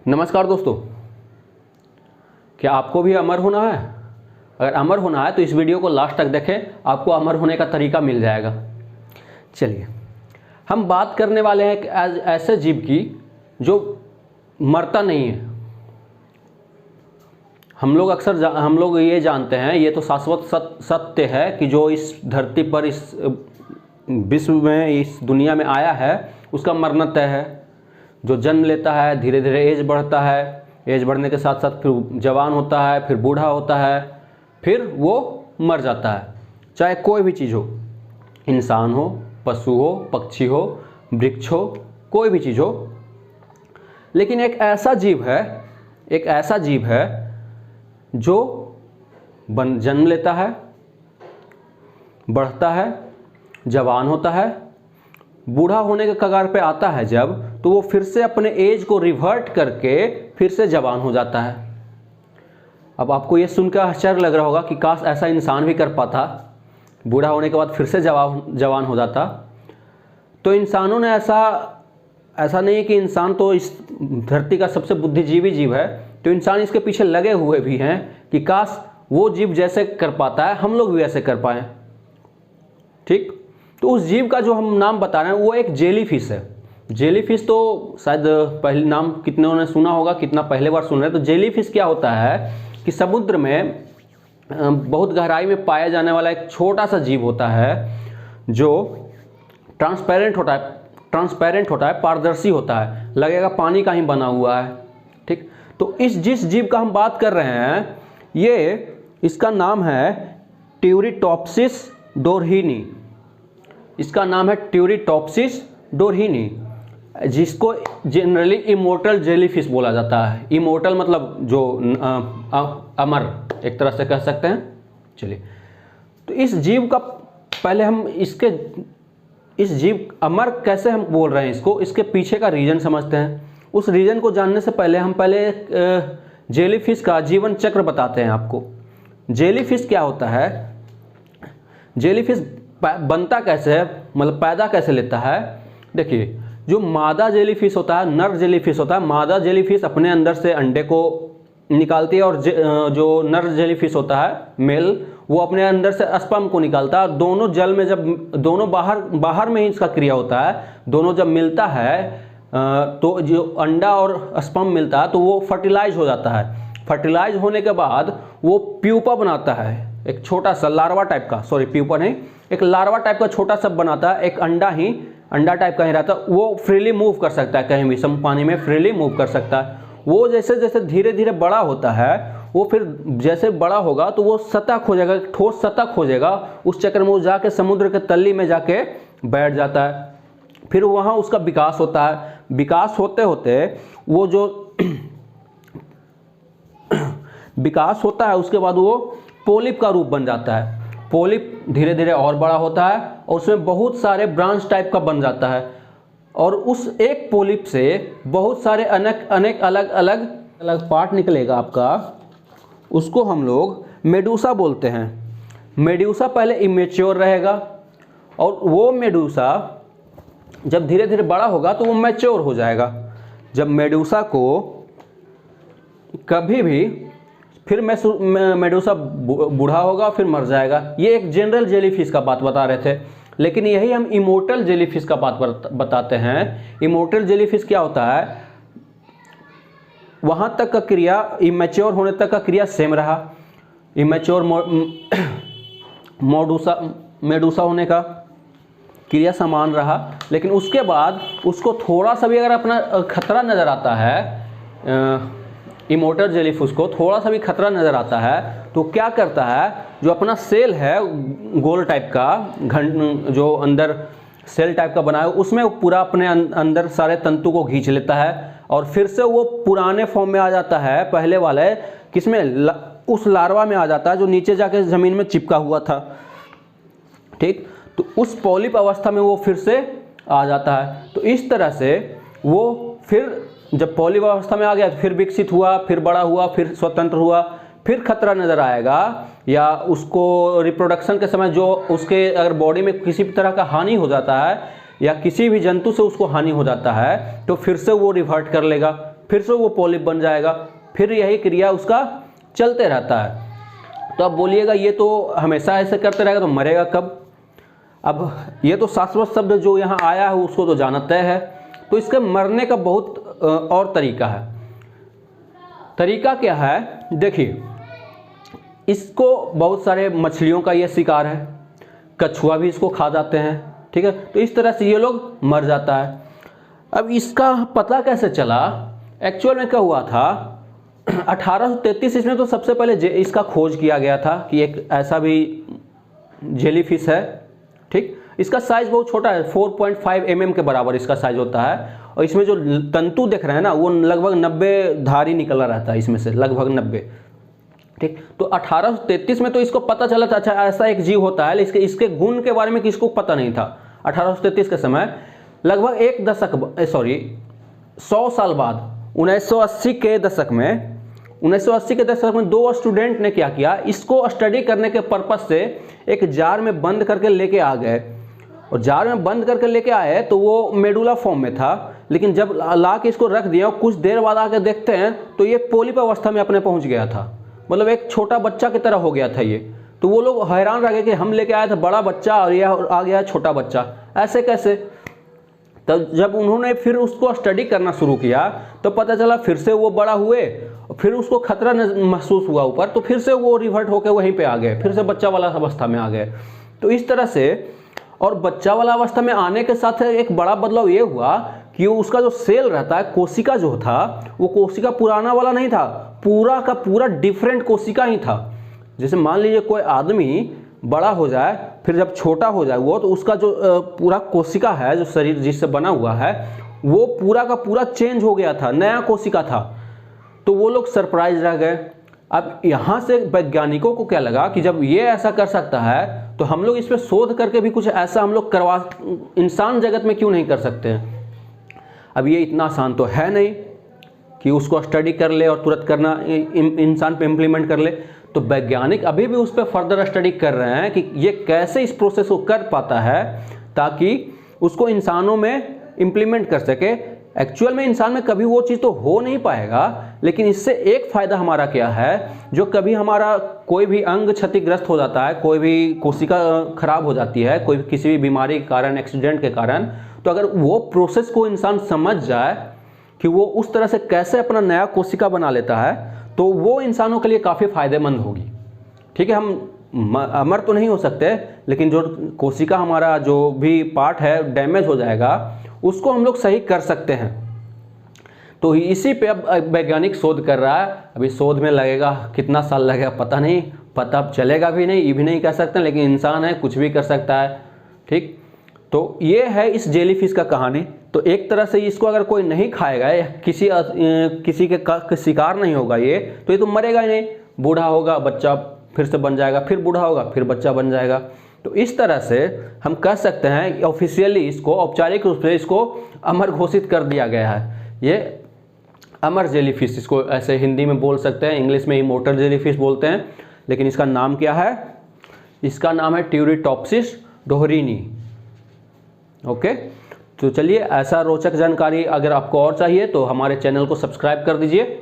नमस्कार दोस्तों, क्या आपको भी अमर होना है? अगर अमर होना है तो इस वीडियो को लास्ट तक देखें, आपको अमर होने का तरीका मिल जाएगा। चलिए, हम बात करने वाले हैं एक ऐसे जीव की जो मरता नहीं है। हम लोग ये जानते हैं, ये तो शाश्वत सत्य है कि जो इस धरती पर, इस विश्व में, इस दुनिया में आया है उसका मरना तय है। जो जन्म लेता है, धीरे धीरे एज बढ़ता है, एज बढ़ने के साथ साथ फिर जवान होता है, फिर बूढ़ा होता है, फिर वो मर जाता है। चाहे कोई भी चीज़ हो, इंसान हो, पशु हो, पक्षी हो, वृक्ष हो, कोई भी चीज़ हो। लेकिन एक ऐसा जीव है जो जन्म लेता है, बढ़ता है, जवान होता है, बूढ़ा होने के कगार पे आता है जब, तो वो फिर से अपने एज को रिवर्ट करके फिर से जवान हो जाता है। अब आपको ये सुनकर आश्चर्य लग रहा होगा कि काश ऐसा इंसान भी कर पाता, बूढ़ा होने के बाद फिर से जवान हो जाता। तो इंसानों ने ऐसा नहीं है कि इंसान तो इस धरती का सबसे बुद्धिजीवी जीव है, तो इंसान इसके पीछे लगे हुए भी हैं कि काश वो जीव जैसे कर पाता है हम लोग भी ऐसे कर पाएँ। ठीक, तो उस जीव का जो हम नाम बता रहे हैं वो एक जेलीफिश है। जेलीफिश तो शायद पहले नाम कितनों ने सुना होगा, कितना पहले बार सुन रहे हैं। तो जेलीफिश क्या होता है कि समुद्र में बहुत गहराई में पाया जाने वाला एक छोटा सा जीव होता है जो ट्रांसपेरेंट होता है, पारदर्शी होता है, लगेगा पानी का ही बना हुआ है। ठीक, तो जिस जीव का हम बात कर रहे हैं, इसका नाम है ट्यूरिटॉप्सिस डोरहीनी। इसका नाम है ट्यूरिटॉप्सिस डोरहीनी, जिसको जनरली इमोर्टल जेलीफिश बोला जाता है। इमोर्टल मतलब जो अमर, एक तरह से कह सकते हैं। चलिए, तो इस जीव का पहले हम इस जीव अमर कैसे हम बोल रहे हैं इसको, इसके पीछे का रीजन समझते हैं। उस रीजन को जानने से पहले हम जेलीफिश का जीवन चक्र बताते हैं आपको। जेलीफिश क्या होता है, जेलीफिश बनता कैसे है, मतलब पैदा कैसे लेता है। देखिए, जो मादा जेलीफिश होता है, नर जेलीफिश होता है, मादा जेलीफिश अपने अंदर से अंडे को निकालती है, और जो नर जेलीफिश होता है मेल, वो अपने अंदर से स्पर्म को निकालता है। दोनों जल में जब दोनों बाहर में ही इसका क्रिया होता है, दोनों जब मिलता है तो जो अंडा और स्पर्म मिलता है तो वो फर्टिलाइज हो जाता है। फर्टिलाइज होने के बाद वो प्यूपा बनाता है, एक छोटा सा लार्वा टाइप का, सॉरी प्यूपा नहीं, एक लार्वा टाइप का छोटा सा बनाता है। एक अंडा टाइप का ही रहता है, वो फ्रीली मूव कर सकता है, कहीं भी सम पानी में फ्रीली मूव कर सकता है। वो जैसे जैसे धीरे धीरे बड़ा होता है, वो फिर जैसे बड़ा होगा तो वो सतह खोजेगा, ठोस सतह खोजेगा। उस चक्कर में वो जाके समुद्र के तली में जाके बैठ जाता है। फिर वहाँ उसका विकास होता है। विकास होते होते वो जो विकास होता है, उसके बाद वो पोलिप का रूप बन जाता है। पोलिप धीरे धीरे और बड़ा होता है और उसमें बहुत सारे ब्रांच टाइप का बन जाता है, और उस एक पोलिप से बहुत सारे अनेक अलग अलग पार्ट निकलेगा आपका। उसको हम लोग मेडूसा बोलते हैं। मेडूसा पहले इमेच्योर रहेगा, और वो मेडूसा जब धीरे धीरे बड़ा होगा तो वो मैच्योर हो जाएगा। जब मेडूसा को कभी भी फिर मेडूसा बूढ़ा होगा, फिर मर जाएगा। ये एक जनरल जेलीफिश का बात बता रहे थे, लेकिन यही हम इमोर्टल जेलीफिश का बात बताते हैं। इमोर्टल जेलीफिश क्या होता है, वहाँ तक का क्रिया, इमेच्योर होने तक का क्रिया सेम रहा। इमेच्योर मेडूसा होने का क्रिया समान रहा, लेकिन उसके बाद उसको थोड़ा सा भी अगर अपना खतरा नज़र आता है, इमोर्टल जेलीफिश को थोड़ा सा भी खतरा नज़र आता है, तो क्या करता है, जो अपना सेल है गोल टाइप का, जो अंदर सेल टाइप का बना है, उसमें पूरा अपने अंदर सारे तंतु को खींच लेता है, और फिर से वो पुराने फॉर्म में आ जाता है, पहले वाले किसमें, उस लार्वा में आ जाता है जो नीचे जाके ज़मीन में चिपका हुआ था। ठीक, तो उस पॉलिप अवस्था में वो फिर से आ जाता है। तो इस तरह से वो फिर जब पॉलिप अवस्था में आ गया तो फिर विकसित हुआ, फिर बड़ा हुआ, फिर स्वतंत्र हुआ, फिर खतरा नज़र आएगा, या उसको रिप्रोडक्शन के समय जो उसके अगर बॉडी में किसी भी तरह का हानि हो जाता है या किसी भी जंतु से उसको हानि हो जाता है तो फिर से वो रिवर्ट कर लेगा, फिर से वो पॉलिप बन जाएगा, फिर यही क्रिया उसका चलते रहता है। तो अब बोलिएगा ये तो हमेशा ऐसे करते रहेगा तो मरेगा कब? अब ये तो शाश्वत शब्द जो यहाँ आया है उसको तो जाना तय है। तो इसके मरने का बहुत और तरीका है। तरीका क्या है? देखिए, इसको बहुत सारे मछलियों का ये शिकार है, कछुआ भी इसको खा जाते हैं, ठीक है। तो इस तरह से ये लोग मर जाता है। अब इसका पता कैसे चला? एक्चुअल में क्या हुआ था, 1833 इसमें तो सबसे पहले इसका खोज किया गया था कि एक ऐसा भी जेलीफिश है, ठीक। इसका साइज बहुत छोटा है, 4.5 mm के बराबर इसका साइज होता है। और इसमें जो तंतु देख रहे हैं ना, वो लगभग 90 धारी निकला रहता है इसमें से, लगभग 90, ठीक। तो 1833 में तो इसको पता चला था, अच्छा ऐसा एक जीव होता है, लेकिन इसके गुण के बारे में किसको पता नहीं था। 1833 के समय लगभग 100 साल बाद 1980 के दशक में 2 स्टूडेंट ने क्या किया, इसको स्टडी करने के पर्पस से एक जार में बंद करके लेके आ गए। और जार में बंद करके लेके आए तो वो मेडुला फॉर्म में था, लेकिन जब ला के इसको रख दिया, कुछ देर बाद आके देखते हैं तो ये पोलिप अवस्था में अपने पहुंच गया था। मतलब एक छोटा बच्चा की तरह हो गया था ये। तो वो लोग हैरान रह गए कि हम लेके आए थे बड़ा बच्चा और यह आ गया छोटा बच्चा, ऐसे कैसे? तब जब उन्होंने फिर उसको स्टडी करना शुरू किया तो पता चला फिर से वो बड़ा हुए, फिर उसको खतरा महसूस हुआ ऊपर, तो फिर से वो रिवर्ट होकर वहीं पे आ गए, फिर से बच्चा वाला अवस्था में आ गए। तो इस तरह से, और बच्चा वाला अवस्था में आने के साथ एक बड़ा बदलाव ये हुआ कि उसका जो सेल रहता है, कोशिका जो था, वो कोशिका पुराना वाला नहीं था, पूरा का पूरा डिफरेंट कोशिका ही था। जैसे मान लीजिए कोई आदमी बड़ा हो जाए, फिर जब छोटा हो जाए वो, तो उसका जो पूरा कोशिका है, जो शरीर जिससे बना हुआ है, वो पूरा का पूरा चेंज हो गया था, नया कोशिका था। तो वो लोग सरप्राइज रह गए। अब यहाँ से वैज्ञानिकों को क्या लगा कि जब ये ऐसा कर सकता है तो हम लोग इस पर शोध करके भी कुछ ऐसा हम लोग इंसान जगत में क्यों नहीं कर सकते हैं। अब ये इतना आसान तो है नहीं कि उसको स्टडी कर ले और तुरंत करना इंसान पे इम्प्लीमेंट कर ले। तो वैज्ञानिक अभी भी उस पर फर्दर स्टडी कर रहे हैं कि ये कैसे इस प्रोसेस को कर पाता है ताकि उसको इंसानों में इम्प्लीमेंट कर सके। एक्चुअल में इंसान में कभी वो चीज़ तो हो नहीं पाएगा, लेकिन इससे एक फ़ायदा हमारा क्या है, जो कभी हमारा कोई भी अंग क्षतिग्रस्त हो जाता है, कोई भी कोशिका खराब हो जाती है, कोई किसी भी बीमारी के कारण, एक्सीडेंट के कारण, तो अगर वो प्रोसेस को इंसान समझ जाए कि वो उस तरह से कैसे अपना नया कोशिका बना लेता है, तो वो इंसानों के लिए काफ़ी फ़ायदेमंद होगी। ठीक है, हम अमर तो नहीं हो सकते, लेकिन जो कोशिका हमारा जो भी पार्ट है डैमेज हो जाएगा, उसको हम लोग सही कर सकते हैं। तो इसी पे अब वैज्ञानिक शोध कर रहा है। अभी शोध में लगेगा कितना साल लगेगा पता नहीं, पता चलेगा भी नहीं, ये भी नहीं कह सकते, लेकिन इंसान है, कुछ भी कर सकता है। ठीक, तो ये है इस जेलीफिश का कहानी। तो एक तरह से इसको अगर कोई नहीं खाएगा या किसी के शिकार नहीं होगा ये, तो ये तो मरेगा ही नहीं, बूढ़ा होगा, बच्चा फिर से बन जाएगा, फिर बूढ़ा होगा, फिर बच्चा बन जाएगा। तो इस तरह से हम कह सकते हैं ऑफिशियली इसको, औपचारिक रूप से इसको अमर घोषित कर दिया गया है। ये अमर जेलीफिश, इसको ऐसे हिंदी में बोल सकते हैं, इंग्लिश में इमोर्टल जेलीफिश बोलते हैं, लेकिन इसका नाम क्या है? इसका नाम है ट्यूरिटॉप्सिस डोहरीनी। ओके, तो चलिए, ऐसा रोचक जानकारी अगर आपको और चाहिए तो हमारे चैनल को सब्सक्राइब कर दीजिए,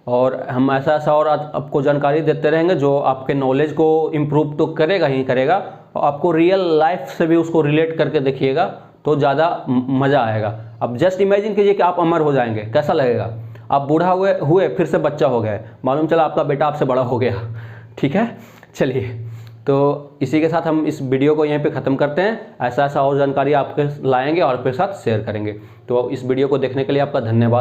और हम ऐसा और आपको जानकारी देते रहेंगे जो आपके नॉलेज को इम्प्रूव तो करेगा ही करेगा, और आपको रियल लाइफ से भी उसको रिलेट करके देखिएगा तो ज़्यादा मज़ा आएगा। अब जस्ट इमेजिन कीजिए कि आप अमर हो जाएंगे, कैसा लगेगा? आप बूढ़ा हुए फिर से बच्चा हो गए, मालूम चला आपका बेटा आपसे बड़ा हो गया। ठीक है, चलिए, तो इसी के साथ हम इस वीडियो को यहीं पे ख़त्म करते हैं। ऐसा और जानकारी आपके लाएंगे और आपके साथ शेयर करेंगे। तो इस वीडियो को देखने के लिए आपका धन्यवाद।